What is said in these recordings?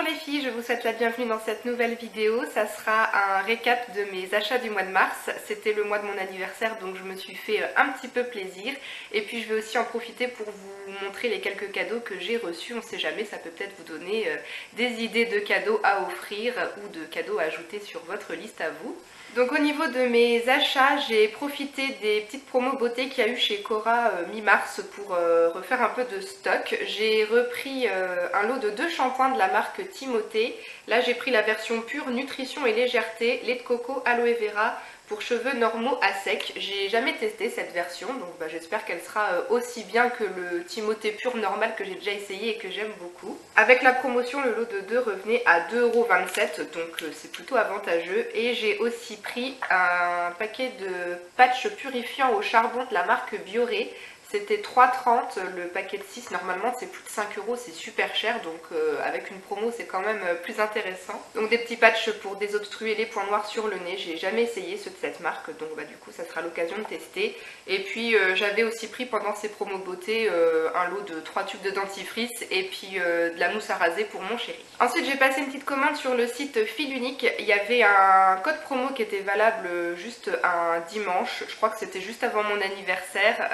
Bonjour les filles, je vous souhaite la bienvenue dans cette nouvelle vidéo. Ça sera un récap de mes achats du mois de mars. C'était le mois de mon anniversaire, donc je me suis fait un petit peu plaisir. Et puis je vais aussi en profiter pour vous montrer les quelques cadeaux que j'ai reçus. On ne sait jamais, ça peut peut-être vous donner des idées de cadeaux à offrir ou de cadeaux à ajouter sur votre liste à vous. Donc au niveau de mes achats, j'ai profité des petites promos beauté qu'il y a eu chez Cora mi-mars pour refaire un peu de stock. J'ai repris un lot de 2 shampoings de la marque Timothée. Là j'ai pris la version pure nutrition et légèreté, lait de coco, aloe vera pour cheveux normaux à sec. J'ai jamais testé cette version, donc j'espère qu'elle sera aussi bien que le Timothée pur normal que j'ai déjà essayé et que j'aime beaucoup. Avec la promotion, le lot de 2 revenait à 2,27 €, donc c'est plutôt avantageux. Et j'ai aussi pris un paquet de patchs purifiants au charbon de la marque Bioré. C'était 3,30 € le paquet de 6, normalement c'est plus de 5 €, c'est super cher, donc avec une promo c'est quand même plus intéressant. Donc des petits patchs pour désobstruer les points noirs sur le nez, j'ai jamais essayé ceux de cette marque, donc du coup ça sera l'occasion de tester. Et puis j'avais aussi pris pendant ces promos beauté un lot de 3 tubes de dentifrice et puis de la mousse à raser pour mon chéri. Ensuite j'ai passé une petite commande sur le site Fil Unique, il y avait un code promo qui était valable juste un dimanche, je crois que c'était juste avant mon anniversaire,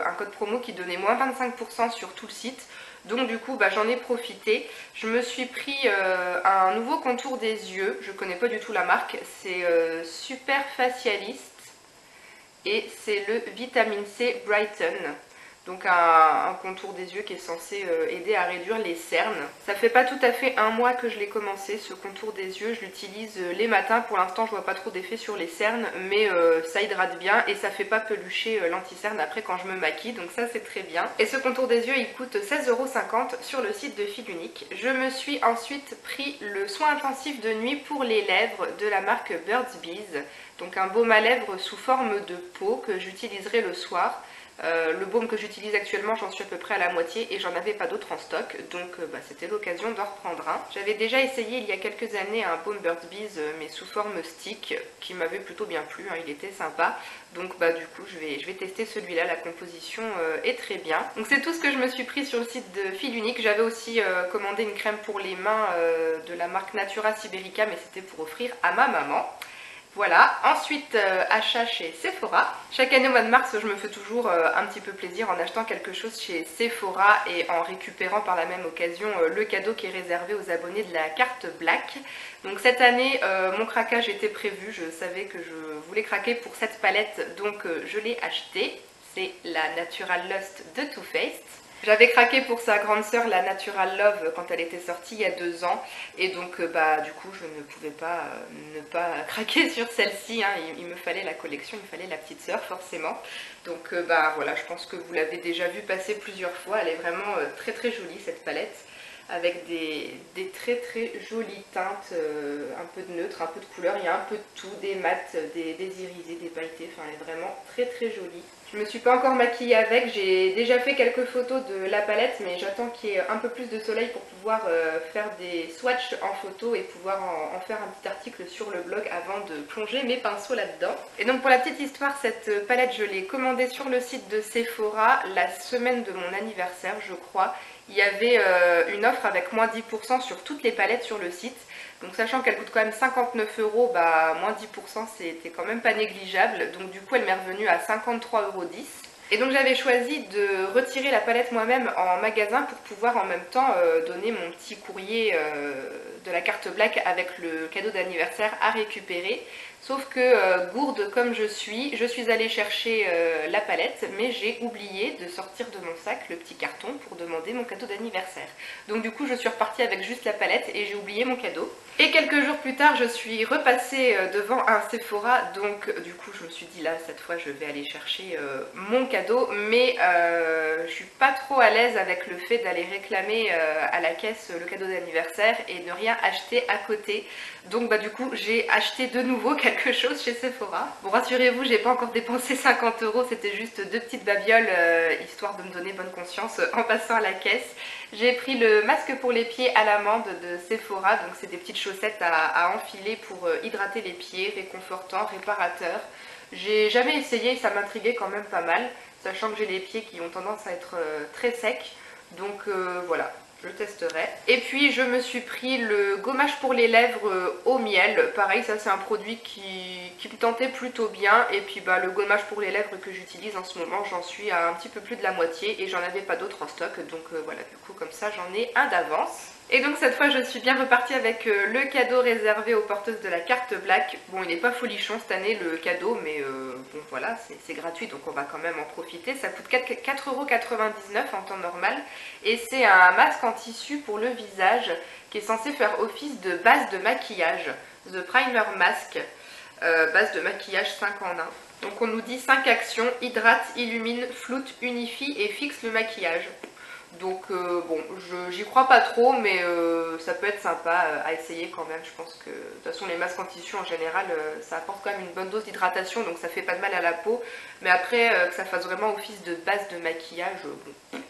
un code promo qui donnait moins 25% sur tout le site. Donc du coup j'en ai profité. Je me suis pris un nouveau contour des yeux, je connais pas du tout la marque, c'est Super Facialist et c'est le Vitamine C Brighten. Donc un contour des yeux qui est censé aider à réduire les cernes. Ça fait pas tout à fait un mois que je l'ai commencé, ce contour des yeux. Je l'utilise les matins. Pour l'instant je vois pas trop d'effet sur les cernes, mais ça hydrate bien et ça fait pas pelucher l'anti-cerne après quand je me maquille. Donc ça c'est très bien. Et ce contour des yeux il coûte 16,50 € sur le site de Fil Unique. Je me suis ensuite pris le soin intensif de nuit pour les lèvres de la marque Burt's Bees. Donc un baume à lèvres sous forme de peau que j'utiliserai le soir. Le baume que j'utilise actuellement, j'en suis à peu près à la moitié et j'en avais pas d'autres en stock, donc c'était l'occasion d'en reprendre un. J'avais déjà essayé il y a quelques années un baume Burt's Bees mais sous forme stick qui m'avait plutôt bien plu, il était sympa. Donc du coup je vais tester celui-là, la composition est très bien. Donc c'est tout ce que je me suis pris sur le site de Fil Unique. J'avais aussi commandé une crème pour les mains de la marque Natura Siberica, mais c'était pour offrir à ma maman. Voilà, ensuite achat chez Sephora. Chaque année au mois de mars je me fais toujours un petit peu plaisir en achetant quelque chose chez Sephora et en récupérant par la même occasion le cadeau qui est réservé aux abonnés de la carte Black. Donc cette année mon craquage était prévu, je savais que je voulais craquer pour cette palette, donc je l'ai achetée. C'est la Natural Lust de Too Faced. J'avais craqué pour sa grande sœur, la Natural Love, quand elle était sortie il y a 2 ans. Et donc du coup je ne pouvais pas ne pas craquer sur celle-ci. Il me fallait la collection, il me fallait la petite sœur forcément. Donc voilà, je pense que vous l'avez déjà vu passer plusieurs fois. Elle est vraiment très très jolie cette palette. Avec des très très jolies teintes, un peu de neutre, un peu de couleur, il y a un peu de tout, des mats, des irisés, des pailletés, enfin elle est vraiment très très jolie. Je me suis pas encore maquillée avec, j'ai déjà fait quelques photos de la palette mais j'attends qu'il y ait un peu plus de soleil pour pouvoir faire des swatchs en photo et pouvoir en faire un petit article sur le blog avant de plonger mes pinceaux là-dedans. Et donc pour la petite histoire, cette palette je l'ai commandée sur le site de Sephora la semaine de mon anniversaire je crois. Il y avait une offre avec moins 10% sur toutes les palettes sur le site. Donc sachant qu'elle coûte quand même 59 €, moins 10% c'était quand même pas négligeable. Donc du coup elle m'est revenue à 53,10 €. Et donc j'avais choisi de retirer la palette moi-même en magasin pour pouvoir en même temps donner mon petit courrier de la carte Black avec le cadeau d'anniversaire à récupérer. Sauf que gourde comme je suis allée chercher la palette, mais j'ai oublié de sortir de mon sac le petit carton pour demander mon cadeau d'anniversaire. Donc du coup je suis repartie avec juste la palette et j'ai oublié mon cadeau. Et quelques jours plus tard je suis repassée devant un Sephora, donc du coup je me suis dit là cette fois je vais aller chercher mon cadeau, mais je suis pas trop à l'aise avec le fait d'aller réclamer à la caisse le cadeau d'anniversaire et ne rien acheter à côté. Donc du coup j'ai acheté de nouveau quelque chose chez Sephora. Bon rassurez-vous, j'ai pas encore dépensé 50 €, c'était juste 2 petites babioles histoire de me donner bonne conscience en passant à la caisse. J'ai pris le masque pour les pieds à l'amande de Sephora, donc c'est des petites chaussettes à enfiler pour hydrater les pieds, réconfortant, réparateur. J'ai jamais essayé, ça m'intriguait quand même pas mal, sachant que j'ai les pieds qui ont tendance à être très secs. Donc voilà, je testerai. Et puis je me suis pris le gommage pour les lèvres au miel. Pareil, ça c'est un produit qui me tentait plutôt bien. Et puis bah, le gommage pour les lèvres que j'utilise en ce moment, j'en suis à un petit peu plus de la moitié et j'en avais pas d'autres en stock. Donc voilà, du coup comme ça j'en ai un d'avance. Et donc cette fois je suis bien repartie avec le cadeau réservé aux porteuses de la carte Black. Bon, il n'est pas folichon cette année le cadeau, mais bon voilà, c'est gratuit donc on va quand même en profiter. Ça coûte 4,99 € en temps normal et c'est un masque en tissu pour le visage qui est censé faire office de base de maquillage. The Primer Mask, base de maquillage 5 en 1. Donc on nous dit 5 actions: hydrate, illumine, floute, unifie et fixe le maquillage. Donc bon, j'y crois pas trop, mais ça peut être sympa à essayer quand même. Je pense que de toute façon les masques en tissu en général, ça apporte quand même une bonne dose d'hydratation, donc ça fait pas de mal à la peau. Mais après, que ça fasse vraiment office de base de maquillage, bon,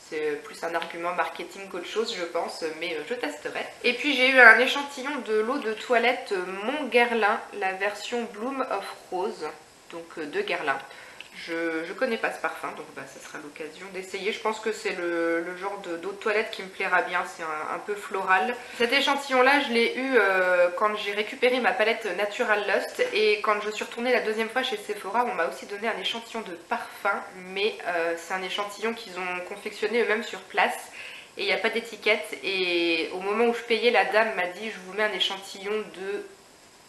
c'est plus un argument marketing qu'autre chose je pense, mais je testerai. Et puis j'ai eu un échantillon de l'eau de toilette Mon Guerlain, la version Bloom of Rose, donc de Guerlain. Je connais pas ce parfum, donc bah, ça sera l'occasion d'essayer. Je pense que c'est le genre d'eau de toilette qui me plaira bien, c'est un peu floral. Cet échantillon là je l'ai eu quand j'ai récupéré ma palette Natural Lust, et quand je suis retournée la deuxième fois chez Sephora, on m'a aussi donné un échantillon de parfum, mais c'est un échantillon qu'ils ont confectionné eux-mêmes sur place. Et il n'y a pas d'étiquette, et au moment où je payais, la dame m'a dit je vous mets un échantillon de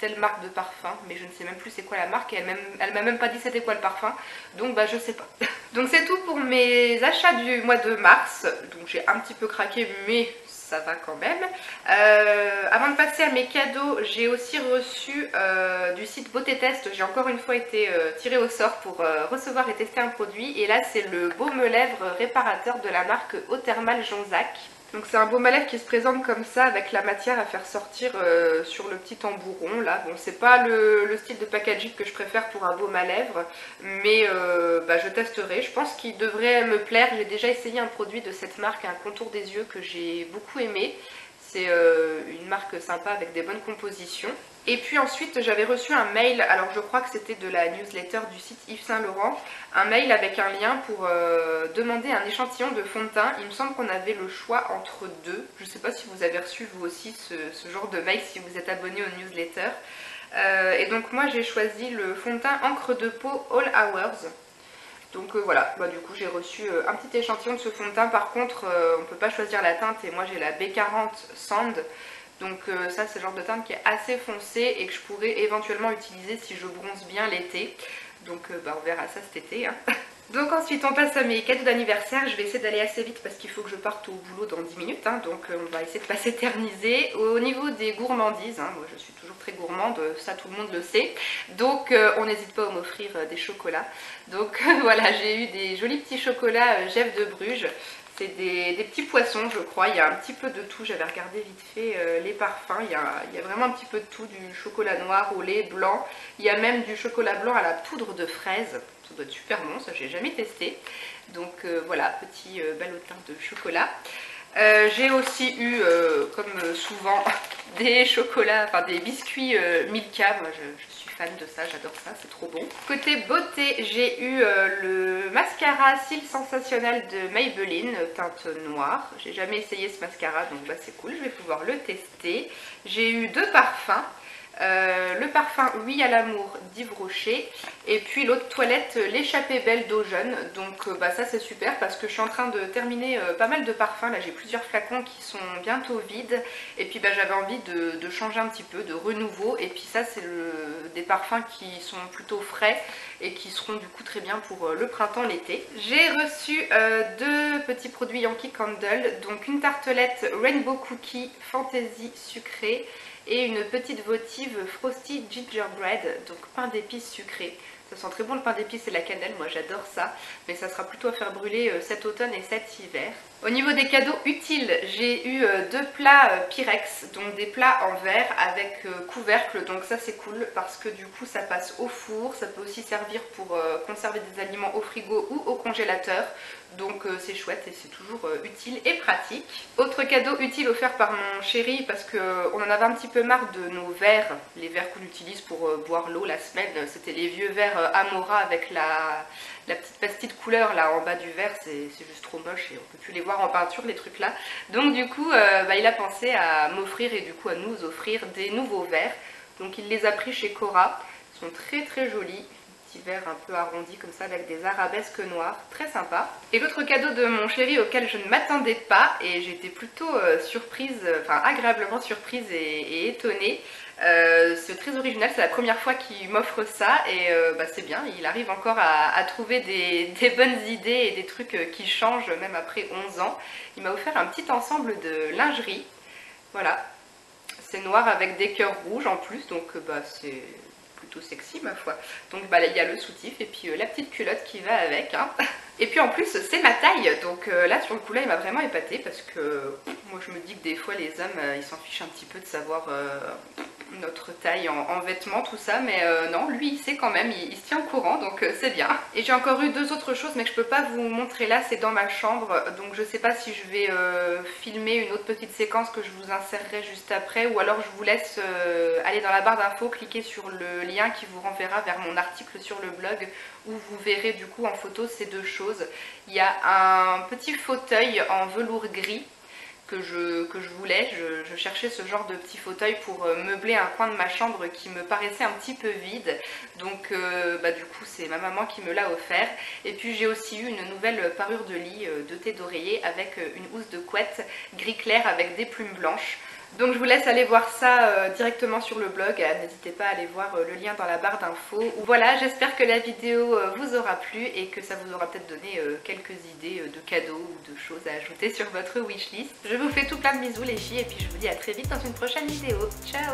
telle marque de parfum, mais je ne sais même plus c'est quoi la marque, et elle m'a même pas dit c'était quoi le parfum, donc bah je sais pas. Donc c'est tout pour mes achats du mois de mars, donc j'ai un petit peu craqué mais ça va quand même. Avant de passer à mes cadeaux, j'ai aussi reçu du site Beauté Test, j'ai encore une fois été tirée au sort pour recevoir et tester un produit, et là c'est le baume lèvres réparateur de la marque Eau Thermale Jonzac. Donc c'est un baume à lèvres qui se présente comme ça avec la matière à faire sortir sur le petit tambouron là. Bon, c'est pas le style de packaging que je préfère pour un baume à lèvres, mais bah, je testerai. Je pense qu'il devrait me plaire. J'ai déjà essayé un produit de cette marque, un contour des yeux que j'ai beaucoup aimé. C'est une marque sympa avec des bonnes compositions. Et puis ensuite j'avais reçu un mail, alors je crois que c'était de la newsletter du site Yves Saint Laurent, un mail avec un lien pour demander un échantillon de fond de teint. Il me semble qu'on avait le choix entre deux. Je ne sais pas si vous avez reçu vous aussi ce genre de mail si vous êtes abonné aux newsletters. Et donc moi j'ai choisi le fond de teint encre de peau All Hours. Donc voilà, bah, du coup j'ai reçu un petit échantillon de ce fond de teint. Par contre on ne peut pas choisir la teinte et moi j'ai la B40 Sand. Donc ça c'est le genre de teinte qui est assez foncé et que je pourrais éventuellement utiliser si je bronze bien l'été. Donc bah, on verra ça cet été, hein. Donc ensuite on passe à mes cadeaux d'anniversaire. Je vais essayer d'aller assez vite parce qu'il faut que je parte au boulot dans 10 minutes, hein. Donc on va essayer de pas s'éterniser. Au niveau des gourmandises, hein, moi je suis toujours très gourmande, ça tout le monde le sait. Donc on n'hésite pas à m'offrir des chocolats. Donc voilà, j'ai eu des jolis petits chocolats Jeff de Bruges. C'est des petits poissons je crois, il y a un petit peu de tout, j'avais regardé vite fait les parfums, il y a vraiment un petit peu de tout, du chocolat noir au lait blanc, il y a même du chocolat blanc à la poudre de fraise, ça doit être super bon, ça j'ai jamais testé. Donc voilà, petit ballotin de chocolat. J'ai aussi eu, comme souvent, des chocolats, enfin des biscuits Milka. Moi je suis fan de ça, j'adore ça, c'est trop bon. Côté beauté, j'ai eu le mascara Cils Sensationnel de Maybelline, teinte noire. J'ai jamais essayé ce mascara, donc bah, c'est cool, je vais pouvoir le tester. J'ai eu deux parfums. Le parfum Oui à l'amour d'Yves Rocher, et puis l'eau de toilette l'échappée belle d'eau jeune. Donc bah, ça c'est super parce que je suis en train de terminer pas mal de parfums. Là j'ai plusieurs flacons qui sont bientôt vides, et puis bah, j'avais envie de changer un petit peu, de renouveau. Et puis ça c'est des parfums qui sont plutôt frais et qui seront du coup très bien pour le printemps, l'été. J'ai reçu deux petits produits Yankee Candle, donc une tartelette Rainbow Cookie Fantasy sucrée et une petite votive Frosty Gingerbread, donc pain d'épices sucré. Ça sent très bon le pain d'épices et la cannelle, moi j'adore ça, mais ça sera plutôt à faire brûler cet automne et cet hiver. Au niveau des cadeaux utiles, j'ai eu deux plats Pyrex, donc des plats en verre avec couvercle, donc ça c'est cool parce que du coup ça passe au four, ça peut aussi servir pour conserver des aliments au frigo ou au congélateur. donc c'est chouette et c'est toujours utile et pratique. Autre cadeau utile offert par mon chéri parce qu'on en avait un petit peu marre de nos verres, les verres qu'on utilise pour boire l'eau la semaine, c'était les vieux verres Amora avec la petite pastille de couleur là en bas du verre, c'est juste trop moche et on peut plus les voir en peinture les trucs là. Donc du coup il a pensé à m'offrir et du coup à nous offrir des nouveaux verres. Donc il les a pris chez Cora, ils sont très très jolis. Petit verre un peu arrondi comme ça avec des arabesques noires, très sympa. Et l'autre cadeau de mon chéri auquel je ne m'attendais pas et j'étais plutôt surprise, enfin agréablement surprise et étonnée. C'est très original, c'est la première fois qu'il m'offre ça et c'est bien, il arrive encore à trouver des bonnes idées et des trucs qui changent même après 11 ans. Il m'a offert un petit ensemble de lingerie, voilà, c'est noir avec des cœurs rouges en plus, donc c'est plutôt sexy ma foi. Donc là il y a le soutif et puis la petite culotte qui va avec hein. Et puis en plus c'est ma taille, donc là sur le coup là il m'a vraiment épatée parce que moi je me dis que des fois les hommes ils s'en fichent un petit peu de savoir notre taille en vêtements tout ça, mais non lui il sait quand même, il se tient au courant, donc c'est bien. Et j'ai encore eu deux autres choses mais que je peux pas vous montrer là, c'est dans ma chambre, donc je sais pas si je vais filmer une autre petite séquence que je vous insérerai juste après, ou alors je vous laisse aller dans la barre d'infos, cliquer sur le lien qui vous renverra vers mon article sur le blog où vous verrez du coup en photo ces deux choses. Il y a un petit fauteuil en velours gris que je voulais, je cherchais ce genre de petit fauteuil pour meubler un coin de ma chambre qui me paraissait un petit peu vide, donc du coup c'est ma maman qui me l'a offert. Et puis j'ai aussi eu une nouvelle parure de lit de thé d'oreiller avec une housse de couette gris clair avec des plumes blanches. Donc je vous laisse aller voir ça directement sur le blog, n'hésitez pas à aller voir le lien dans la barre d'infos. Voilà, j'espère que la vidéo vous aura plu et que ça vous aura peut-être donné quelques idées de cadeaux ou de choses à ajouter sur votre wishlist. Je vous fais tout plein de bisous les filles et puis je vous dis à très vite dans une prochaine vidéo. Ciao!